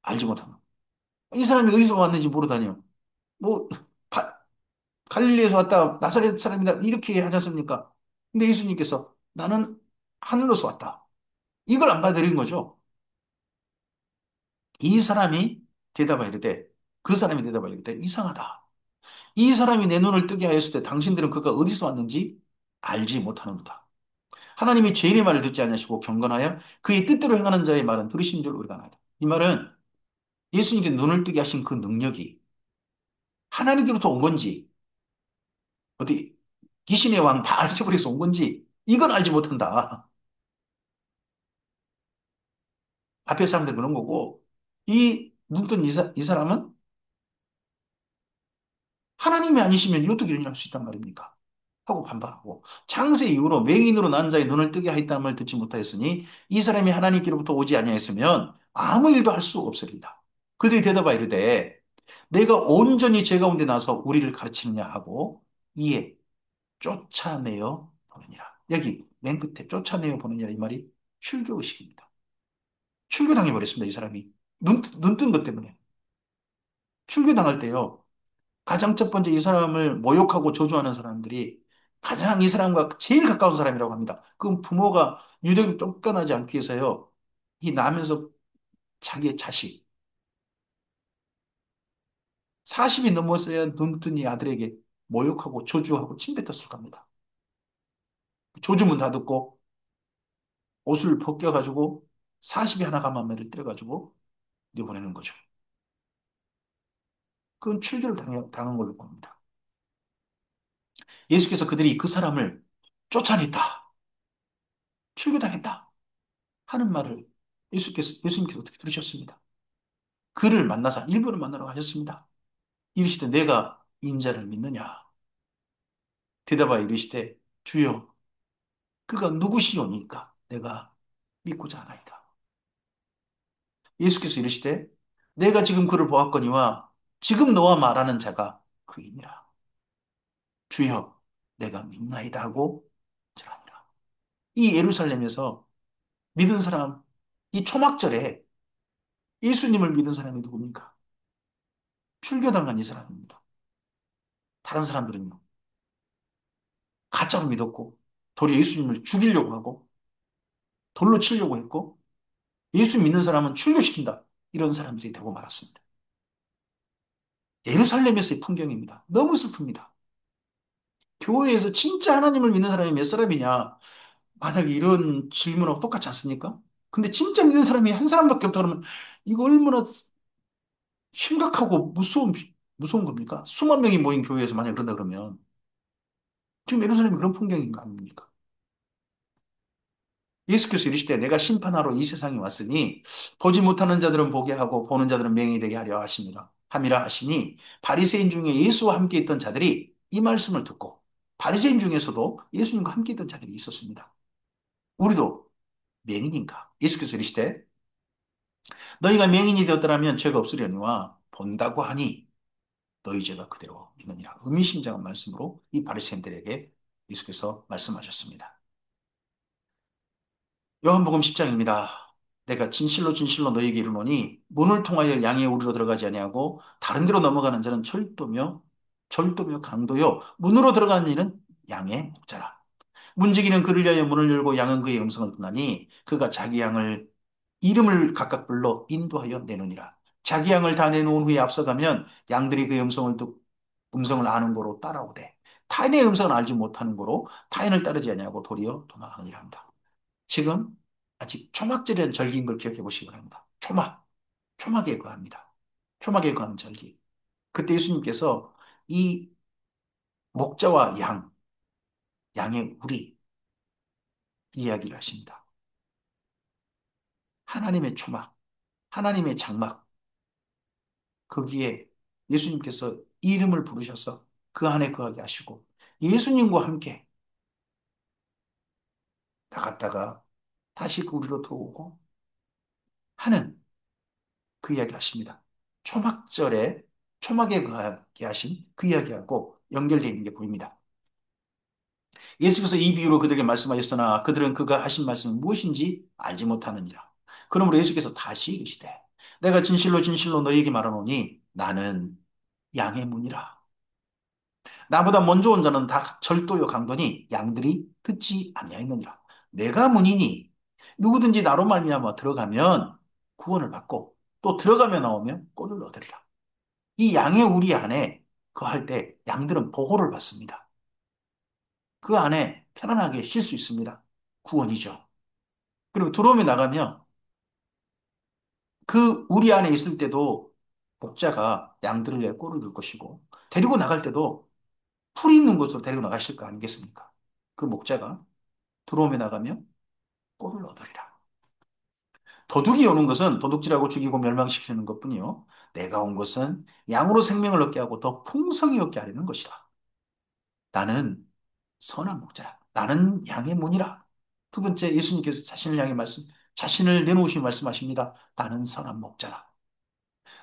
알지 못하노. 이 사람이 어디서 왔는지 모르다니요. 뭐 바- 갈릴리에서 왔다 나사렛 사람이다 이렇게 하지 않습니까? 근데 예수님께서 나는 하늘로서 왔다. 이걸 안 받아들인 거죠. 이 사람이 대답하여 이르되 그 사람이 대답하여 이르되 이상하다. 이 사람이 내 눈을 뜨게 하였을 때 당신들은 그가 어디서 왔는지 알지 못하는도다. 하나님이 죄인의 말을 듣지 아니하시고 경건하여 그의 뜻대로 행하는 자의 말은 들으신 줄 우리가 아나이다. 이 말은 예수님께 눈을 뜨게 하신 그 능력이 하나님께로부터 온 건지 어디 귀신의 왕 바알세불에서 온 건지 이건 알지 못한다. 앞에 사람들 그런 거고 이 눈뜬 이 사람은 하나님이 아니시면 어떻게 이런 일을 할 수 있단 말입니까? 하고 반발하고 창세 이후로 맹인으로 난 자의 눈을 뜨게 하였다는 말을 듣지 못하였으니 이 사람이 하나님께로부터 오지 아니하였으면 아무 일도 할 수 없으리다. 그들이 대답하여 이르되 내가 온전히 제 가운데 나서 우리를 가르치느냐 하고 이에 쫓아내어 보느니라. 여기 맨 끝에 쫓아내어 보느니라 이 말이 출교의식입니다. 출교당해 버렸습니다. 이 사람이 눈 뜬 것 때문에 출교당할 때요. 가장 첫 번째 이 사람을 모욕하고 저주하는 사람들이 가장 이 사람과 제일 가까운 사람이라고 합니다. 그럼 부모가 유대인 쫓겨나지 않기 위해서요. 이 나면서 자기의 자식 40이 넘었어야 눈뜬 이 아들에게 모욕하고 저주하고 침뱉었을 겁니다. 조주문 다 듣고 옷을 벗겨가지고 40이 하나 가마매를 때려가지고 내보내는 거죠. 그건 출교를 당한 걸로 봅니다. 예수께서 그들이 그 사람을 쫓아냈다. 출교당했다. 하는 말을 예수님께서 어떻게 들으셨습니다. 그를 만나서 일부러 만나러 가셨습니다. 이르시되 내가 인자를 믿느냐? 대답하여 이르시되 주여 그가 누구시오니까 내가 믿고자 하나이다. 예수께서 이르시되 내가 지금 그를 보았거니와 지금 너와 말하는 자가 그이니라. 주여 내가 믿나이다 하고 절하니라. 이 예루살렘에서 믿은 사람, 이 초막절에 예수님을 믿은 사람이 누굽니까? 출교당한 이 사람입니다. 다른 사람들은요. 가짜로 믿었고 도리어 예수님을 죽이려고 하고 돌로 치려고 했고 예수 믿는 사람은 출교시킨다. 이런 사람들이 되고 말았습니다. 예루살렘에서의 풍경입니다. 너무 슬픕니다. 교회에서 진짜 하나님을 믿는 사람이 몇 사람이냐? 만약에 이런 질문하고 똑같지 않습니까? 근데 진짜 믿는 사람이 한 사람밖에 없다 그러면 이거 얼마나 심각하고 무서운 겁니까? 수만 명이 모인 교회에서 만약 그런다 그러면 지금 예루살렘이 그런 풍경인 거 아닙니까? 예수께서 이르시되 내가 심판하러 이 세상에 왔으니 보지 못하는 자들은 보게 하고 보는 자들은 맹인이 되게 하려 하심이라 함이라 하시니 바리새인 중에 예수와 함께 있던 자들이 이 말씀을 듣고 바리새인 중에서도 예수님과 함께 있던 자들이 있었습니다. 우리도 맹인인가? 예수께서 이르시되 너희가 맹인이 되었더라면 죄가 없으려니와 본다고 하니 너희 죄가 그대로 있느니라. 의미심장한 말씀으로 이 바리새인들에게 예수께서 말씀하셨습니다. 요한복음 10장입니다. 내가 진실로 진실로 너희에게 이르노니 문을 통하여 양의 우리로 들어가지 아니하고 다른 데로 넘어가는 자는 절도며 강도요 문으로 들어가는 이는 양의 목자라. 문지기는 그를 위하여 문을 열고 양은 그의 음성을 듣나니 그가 자기 양을 이름을 각각 불러 인도하여 내느니라. 자기 양을 다 내놓은 후에 앞서가면 양들이 그의 음성을 아는 거로 따라오되 타인의 음성을 알지 못하는 거로 타인을 따르지 아니하고 도리어 도망하느니라 합니다. 지금 아직 초막절이라는 절기인 걸 기억해 보시기 바랍니다. 초막에 거합니다. 초막에 거하는 절기. 그때 예수님께서 이 목자와 양의 우리 이야기를 하십니다. 하나님의 초막, 하나님의 장막, 거기에 예수님께서 이름을 부르셔서 그 안에 거하게 하시고 예수님과 함께 나갔다가 다시 그 우리로 들어오고 하는 그 이야기를 하십니다. 초막절에 초막에 거하게 하신 그 이야기하고 연결되어 있는 게 보입니다. 예수께서 이 비유로 그들에게 말씀하셨으나 그들은 그가 하신 말씀이 무엇인지 알지 못하느니라. 그러므로 예수께서 다시 이르시되 내가 진실로 진실로 너희에게 말하노니 나는 양의 문이라. 나보다 먼저 온 자는 다 절도요 강도니 양들이 듣지 아니하였느니라. 내가 문이니 누구든지 나로 말미암아 들어가면 구원을 받고 또 들어가며 나오면 꼴을 얻으리라. 이 양의 우리 안에 거할 때 양들은 보호를 받습니다. 그 안에 편안하게 쉴 수 있습니다. 구원이죠. 그리고 들어오며 나가면 그 우리 안에 있을 때도 목자가 양들을 내 꼴을 줄 것이고 데리고 나갈 때도 풀이 있는 곳으로 데리고 나가실 거 아니겠습니까? 그 목자가 들어오며 나가면 꼴을 얻으리라. 도둑이 오는 것은 도둑질하고 죽이고 멸망시키는 것뿐이요. 내가 온 것은 양으로 생명을 얻게 하고 더 풍성히 얻게 하려는 것이라. 나는 선한 목자라. 나는 양의 문이라. 두 번째, 예수님께서 자신을 향해 자신을 내놓으시 말씀하십니다. 나는 선한 목자라.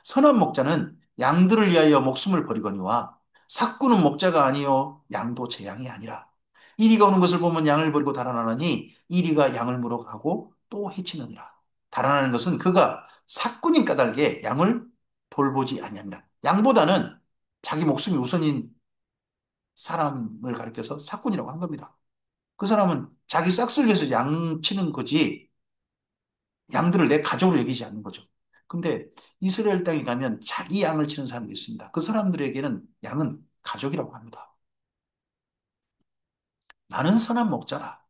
선한 목자는 양들을 위하여 목숨을 버리거니와 삭구는 목자가 아니요 양도 제 양이 아니라 이리가 오는 것을 보면 양을 버리고 달아나느니 이리가 양을 물어가고 또 해치느니라. 달아나는 것은 그가 삭군인 까닭에 양을 돌보지 아니합니다. 양보다는 자기 목숨이 우선인 사람을 가리켜서 삭군이라고 한 겁니다. 그 사람은 자기 싹쓸이 위해서 양치는 거지 양들을 내 가족으로 여기지 않는 거죠. 근데 이스라엘 땅에 가면 자기 양을 치는 사람이 있습니다. 그 사람들에게는 양은 가족이라고 합니다. 나는 선한 목자라.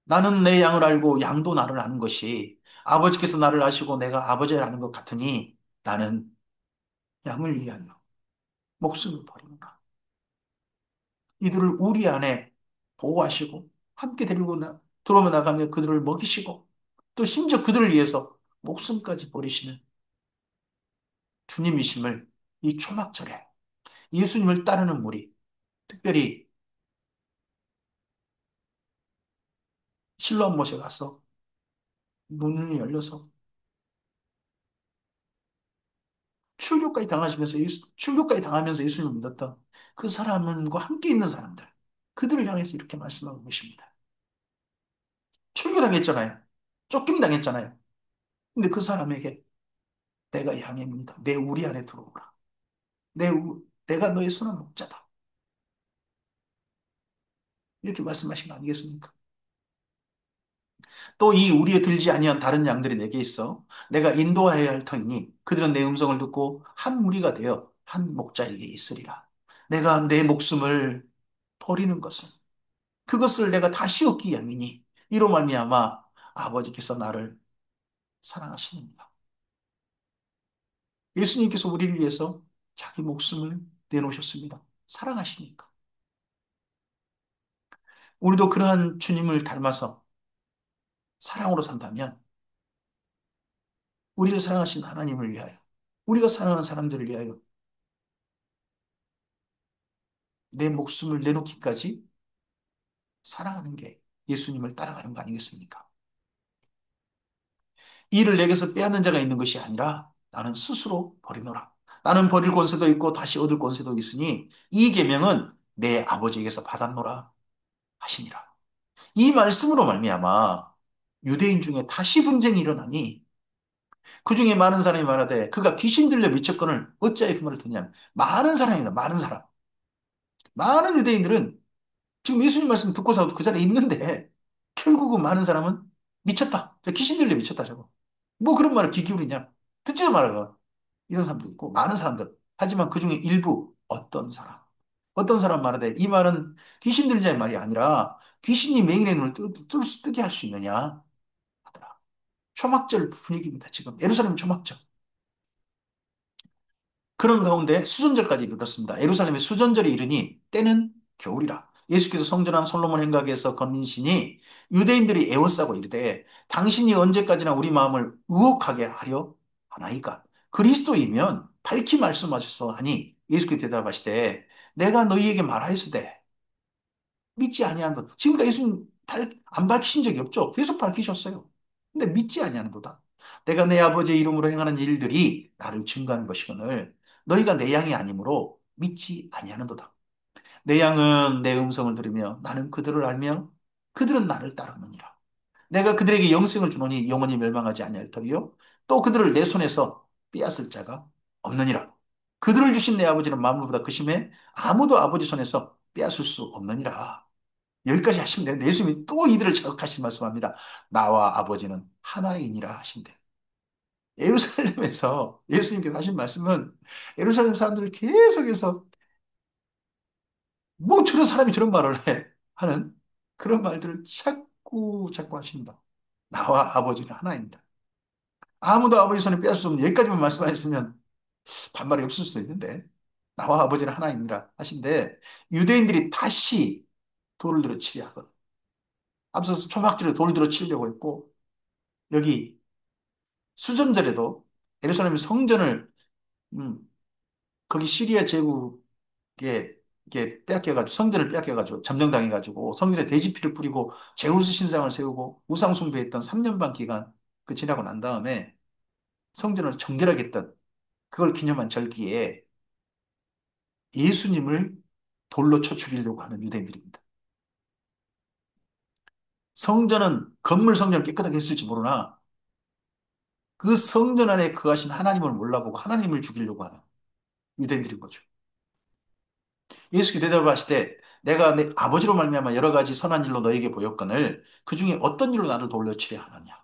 나는 내 양을 알고 양도 나를 아는 것이 아버지께서 나를 아시고 내가 아버지를 아는 것 같으니 나는 양을 위하여 목숨을 버리노라. 이들을 우리 안에 보호하시고 함께 데리고 들어오며 나가며 그들을 먹이시고 또 심지어 그들을 위해서 목숨까지 버리시는 주님이심을 이 초막절에 예수님을 따르는 무리, 특별히 실로암 못에 가서 문이 열려서 출교까지 당하면서 예수님을 믿었던 그 사람과 함께 있는 사람들, 그들을 향해서 이렇게 말씀하고 계십니다. 출교당했잖아요. 쫓김당했잖아요. 근데 그 사람에게 내가 양의 문이다. 내 우리 안에 들어오라. 내가 너의 선한 목자다. 이렇게 말씀하신 거 아니겠습니까? 또 이 우리에 들지 아니한 다른 양들이 내게 있어 내가 인도하여야 할 터이니 그들은 내 음성을 듣고 한 무리가 되어 한 목자에게 있으리라. 내가 내 목숨을 버리는 것은 그것을 내가 다시 얻기 위함이니 이로 말미암아 아버지께서 나를 사랑하시느니라. 예수님께서 우리를 위해서 자기 목숨을 내놓으셨습니다. 사랑하시니까. 우리도 그러한 주님을 닮아서 사랑으로 산다면 우리를 사랑하신 하나님을 위하여 우리가 사랑하는 사람들을 위하여 내 목숨을 내놓기까지 사랑하는 게 예수님을 따라가는 거 아니겠습니까? 이를 내게서 빼앗는 자가 있는 것이 아니라 나는 스스로 버리노라. 나는 버릴 권세도 있고 다시 얻을 권세도 있으니 이 계명은 내 아버지에게서 받았노라 하시니라. 이 말씀으로 말미암아 유대인 중에 다시 분쟁이 일어나니 그 중에 많은 사람이 말하되 그가 귀신 들려 미쳤거늘 어찌하여 그 말을 듣냐면 많은 사람이다. 많은 사람. 많은 유대인들은 지금 예수님 말씀 듣고서 그 자리에 있는데 결국은 많은 사람은 미쳤다. 귀신 들려 미쳤다 저거. 뭐 그런 말을 귀 기울이냐. 듣지도 말아요. 이런 사람도 있고 많은 사람들. 하지만 그 중에 일부 어떤 사람. 어떤 사람 말하되 이 말은 귀신 들자의 말이 아니라 귀신이 맹인의 눈을 뜨게 할 수 있느냐 하더라. 초막절 분위기입니다. 지금 예루살렘 초막절. 그런 가운데 수전절까지 이르렀습니다. 예루살렘의 수전절이 이르니 때는 겨울이라. 예수께서 성전한 솔로몬 행각에서 건민신이 유대인들이 애워싸고 이르되 당신이 언제까지나 우리 마음을 의혹하게 하려 하나이까. 그리스도이면 밝히 말씀하소서 하니 예수께서 대답하시되 내가 너희에게 말하였으되 믿지 아니하는 것. 지금까지 예수님 안 밝히신 적이 없죠. 계속 밝히셨어요. 근데 믿지 아니하는도다. 내가 내 아버지의 이름으로 행하는 일들이 나를 증거하는 것이거늘 너희가 내 양이 아니므로 믿지 아니하는도다. 내 양은 내 음성을 들으며 나는 그들을 알며 그들은 나를 따르느니라. 내가 그들에게 영생을 주노니 영원히 멸망하지 아니할 터이요 또 그들을 내 손에서 빼앗을 자가 없느니라. 그들을 주신 내 아버지는 만물보다 크심에 아무도 아버지 손에서 빼앗을 수 없느니라. 여기까지 하시면 되는데 예수님이 또 이들을 자극하시는 말씀합니다. 나와 아버지는 하나이니라 하신대. 예루살렘에서 예수님께서 하신 말씀은 예루살렘 사람들을 계속해서 뭐 저런 사람이 저런 말을 해 하는 그런 말들을 자꾸 자꾸 하십니다. 나와 아버지는 하나입니다. 아무도 아버지 손에 빼앗을 수 없는 여기까지만 말씀하셨으면 반발이 없을 수도 있는데 나와 아버지는 하나입니다 하신데 유대인들이 다시 돌을 들어 치려 하거든. 앞서서 초막절에 돌을 들어 치려고 했고 여기 수전절에도 예루살렘 성전을 음, 거기 시리아 제국에 이게 빼앗겨가지고 성전을 빼앗겨가지고 점령당해가지고 성전에 돼지피를 뿌리고 제우스 신상을 세우고 우상 숭배했던 3년 반 기간 그 지나고 난 다음에 성전을 정결하게 했던 그걸 기념한 절기에 예수님을 돌로 쳐 죽이려고 하는 유대인들입니다. 성전은 건물 성전을 깨끗하게 했을지 모르나 그 성전 안에 거하신 하나님을 몰라보고 하나님을 죽이려고 하는 유대인들인 거죠. 예수께 대답하시되 내가 내 아버지로 말미암아 여러 가지 선한 일로 너에게 보였거늘 그 중에 어떤 일로 나를 돌로 치려 하느냐.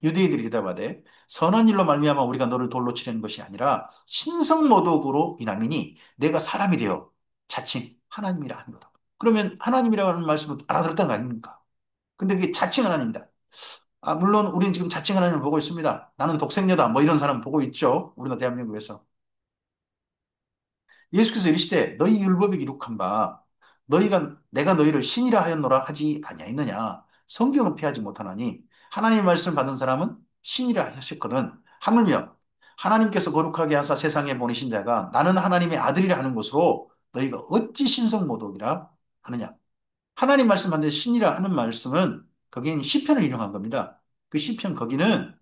유대인들이 대답하되 선한 일로 말미암아 우리가 너를 돌로 치려는 것이 아니라 신성모독으로 인함이니 내가 사람이 되어 자칭 하나님이라 하는 거다. 그러면 하나님이라는 말씀을 알아들었다는 거 아닙니까? 근데 그게 자칭 하나님이다. 아, 물론 우리는 지금 자칭 하나님을 보고 있습니다. 나는 독생녀다. 뭐 이런 사람 보고 있죠. 우리나라 대한민국에서. 예수께서 이르시되 너희 율법에 기록한 바 너희가 내가 너희를 신이라 하였노라 하지 아니하였느냐 성경은 피하지 못하나니 하나님의 말씀을 받은 사람은 신이라 하셨거든 하물며 하나님께서 거룩하게 하사 세상에 보내신 자가 나는 하나님의 아들이라 하는 것으로 너희가 어찌 신성모독이라 하느냐 하나님 말씀 받는 신이라 하는 말씀은 거기는 시편을 인용한 겁니다. 그 시편 거기는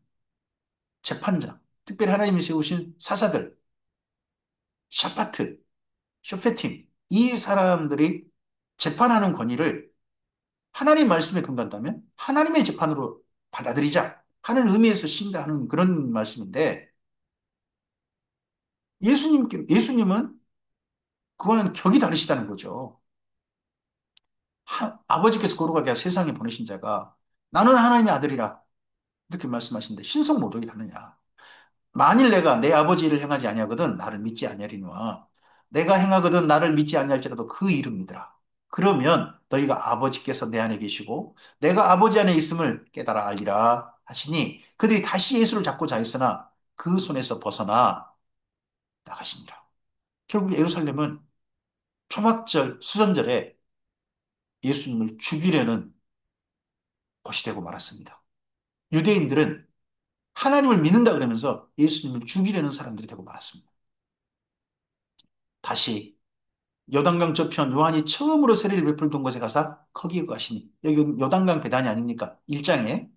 재판장 특별히 하나님이 세우신 사사들 샤파트 쇼페팅, 이 사람들이 재판하는 권위를 하나님 말씀에 근거한다면 하나님의 재판으로 받아들이자 하는 의미에서 신뢰하는 그런 말씀인데 예수님은 그거는 격이 다르시다는 거죠. 아버지께서 거룩하게 하사 세상에 보내신 자가 나는 하나님의 아들이라 이렇게 말씀하시는데 신성모독이 다느냐. 만일 내가 내 아버지 일을 행하지 아니하거든 나를 믿지 아니하리니와 내가 행하거든 나를 믿지 아니할지라도 그 이름 믿으라. 그러면 너희가 아버지께서 내 안에 계시고 내가 아버지 안에 있음을 깨달아 알리라 하시니 그들이 다시 예수를 잡고 자했으나 그 손에서 벗어나 나가시니라. 결국 예루살렘은 초막절 수전절에 예수님을 죽이려는 곳이 되고 말았습니다. 유대인들은 하나님을 믿는다 그러면서 예수님을 죽이려는 사람들이 되고 말았습니다. 다시 요단강 저편 요한이 처음으로 세례를 베풀던 곳에 가서 거기에 가시니 여기 요단강 배단이 아닙니까? 1장에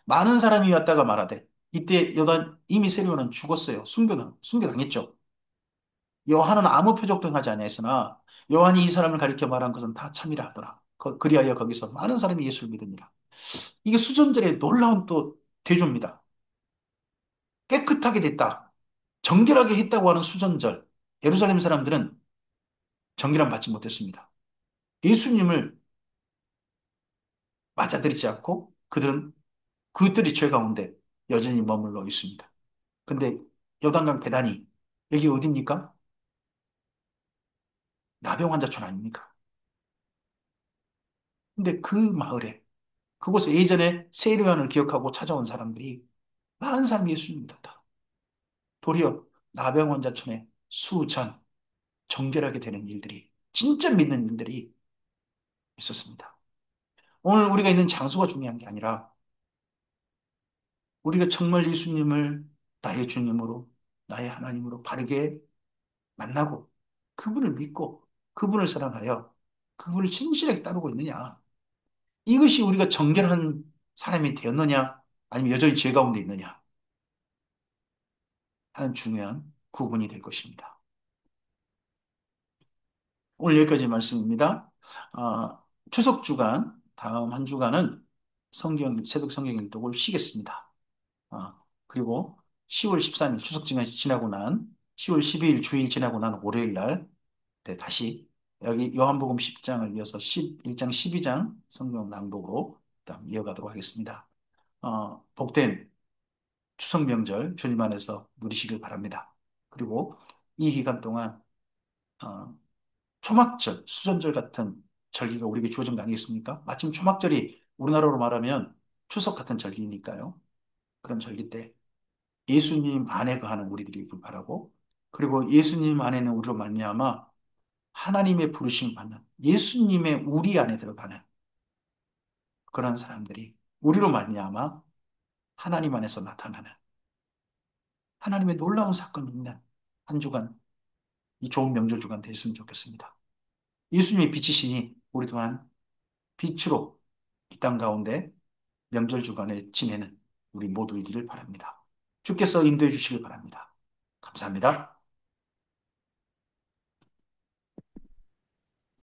많은 사람이 왔다가 말하되 이때 요단 이미 세례요한은 죽었어요. 순교당했죠. 요한은 아무 표적도 하지 아니했으나 요한이 이 사람을 가리켜 말한 것은 다 참이라 하더라. 그리하여 거기서 많은 사람이 예수를 믿으니라. 이게 수전절에 놀라운 또 대조입니다. 깨끗하게 됐다. 정결하게 했다고 하는 수전절. 예루살렘 사람들은 정결함 받지 못했습니다. 예수님을 맞아들이지 않고 그들이 죄 가운데 여전히 머물러 있습니다. 근데 요단강 배단이 여기 어디입니까? 나병 환자촌 아닙니까? 근데 그 마을에 그곳에 예전에 세례요한을 기억하고 찾아온 사람들이 많은 사람이 예수님 믿었다. 도리어 나병 환자촌에 수천 정결하게 되는 일들이 진짜 믿는 일들이 있었습니다. 오늘 우리가 있는 장소가 중요한 게 아니라 우리가 정말 예수님을 나의 주님으로 나의 하나님으로 바르게 만나고 그분을 믿고 그분을 사랑하여 그분을 진실하게 따르고 있느냐. 이것이 우리가 정결한 사람이 되었느냐 아니면 여전히 죄 가운데 있느냐 하는 중요한 구분이 될 것입니다. 오늘 여기까지 말씀입니다. 추석 주간, 다음 한 주간은 새벽 성경 일독을 쉬겠습니다. 그리고 10월 13일 추석 지나고 난 10월 12일 주일 지나고 난 월요일 날 네, 다시 여기 요한복음 10장을 이어서 11장, 12장 성경 낭독으로 일단 이어가도록 하겠습니다. 복된 추석 명절 주님 안에서 누리시길 바랍니다. 그리고 이 기간 동안 어, 초막절, 수전절 같은 절기가 우리에게 주어진 거 아니겠습니까? 마침 초막절이 우리나라로 말하면 추석 같은 절기니까요. 그런 절기 때 예수님 안에 거하는 우리들이 있길 바라고, 그리고 예수님 안에는 우리로 말미암아 하나님의 부르심 받는 예수님의 우리 안에 들어가는 그런 사람들이 우리로 말미암아 하나님 안에서 나타나는 하나님의 놀라운 사건이 있는 한 주간, 이 좋은 명절 주간 됐으면 좋겠습니다. 예수님이 빛이시니 우리 또한 빛으로 이 땅 가운데 명절 주간에 지내는 우리 모두이기를 바랍니다. 주께서 인도해 주시길 바랍니다. 감사합니다.